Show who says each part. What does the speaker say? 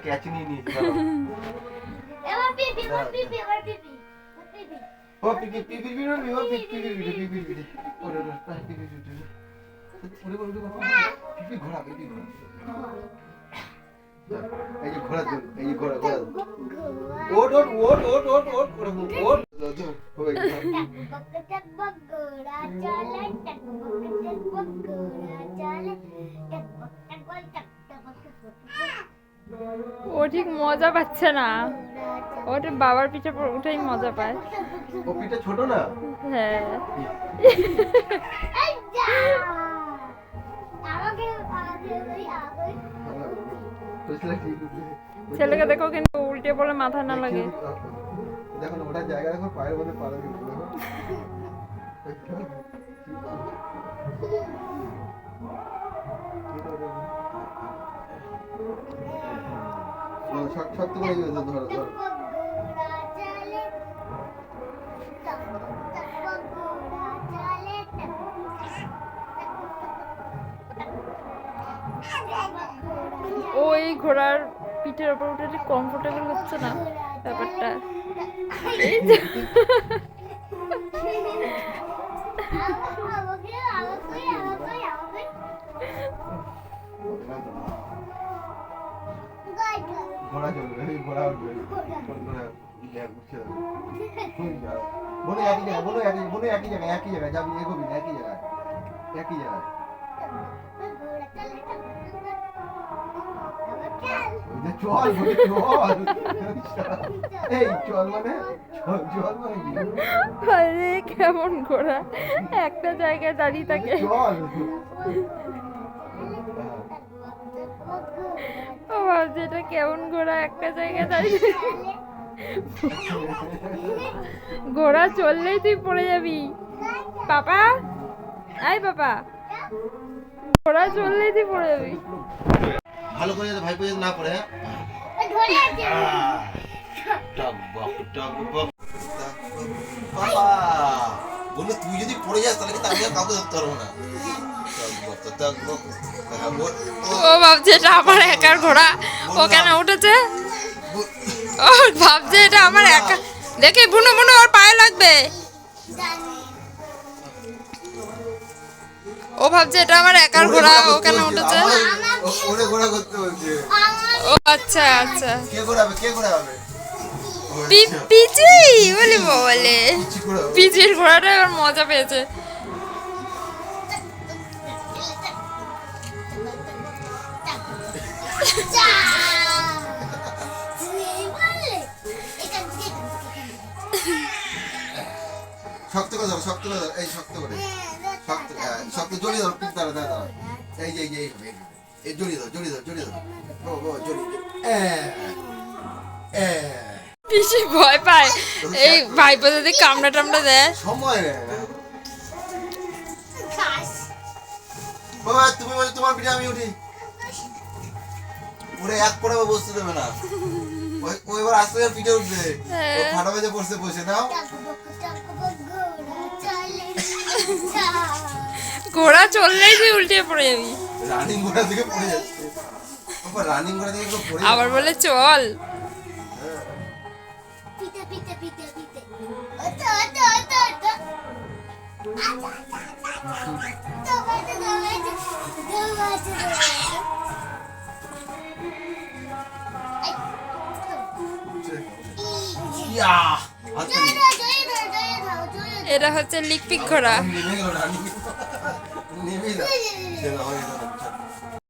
Speaker 1: Catch নিয়ে নিয়েছি
Speaker 2: এবার পিপি এবার পিপি
Speaker 1: ও পিপি পিপি পিপি ও পিপি পিপি পিপি পিপি ওরে ওরে পিপি পিপি পিপি ঘোড়া এই যে ঘোড়া দৌড় এই যে ঘোড়া ওট ওট ওট ওট ওট ওট ওট ওই
Speaker 2: ঘোড়া চলে
Speaker 3: ও ঠিক মজা পাচ্ছে না, ওটা বাবার পিঠে ওটাই মজা পায়।
Speaker 1: ও পিঠে ছোট না?
Speaker 3: হ্যাঁ ছেলেকে দেখো কিন্তু উল্টে পড়লে মাথা না লাগে।
Speaker 1: দেখো ওটা জায়গা দেখো পায়ের মধ্যে পা লাগে শক্ত করে ধরো ধরো
Speaker 3: ওই ঘোড়ার পিঠের ওপর উঠে কমফোর্টেবল হচ্ছে না ব্যাপারটা। এই যে
Speaker 1: ঘোড়া চলবে এই ঘোড়া উঠবে বলে একই জায়গায় যাবি এগোবি না একই জায়গায় চল এই চল মানে
Speaker 3: আরে কেমন ঘোড়া একটা জায়গায় দাঁড়িয়ে থাকে।
Speaker 1: চল
Speaker 3: ও ভাবছে এটা কেমন ঘোড়া একটা জায়গায় দাঁড়িয়ে থাকে। ঘোড়া চললেই তুই পড়ে যাবি পাপা, আই পাপা, ঘোড়া চললেই তুই পড়ে যাবি।
Speaker 1: ভালো করে যাতে ভাই না পড়ে। বাবা বললো তুই যদি পড়ে যাস তাহলে কিন্তু আমি আর কাউকে ধরতে পারবো না।
Speaker 3: ও ভাবছে এটা আমার একার ঘোড়া, ও কেন উঠেছে? ও ভাবছে এটা আমার একা, দেখে বুনো বুনো ওর পায়ে লাগবে। ও ভাবছে এটা আমার একার ঘোড়া, ও কেন উঠেছে? ও আচ্ছা আচ্ছা পিচি বলে পিচির ঘোড়াটা এবার মজা পেয়েছে।
Speaker 1: শক্ত করে ধরো এই শক্ত করে শক্ত জড়িয়ে ধরো দাঁড়া এই যে এই জড়িয়ে ধরো
Speaker 3: পিসি ভয় পায় এই ভাইপো যদি কামড়া টামড়া দেয়।
Speaker 1: সময় বাবা তুমি বলে তোমার পিঠে আমি উঠি পুরো এক পড়ে বসতে দেবে না, ওই এবার আস্তে আস্তে পিঠে উঠবে, ফাটা বেজে পড়ছে বসে নাও।
Speaker 3: ঘোড়া চললেই তুই উল্টে পড়ে যাবি।
Speaker 1: রানিং ঘোড়া থেকে পড়ে যাচ্ছে, রানিং ঘোড়া থেকে পড়ে
Speaker 3: আবার বলে চল। এটা হচ্ছে লিকপিক ঘোড়া।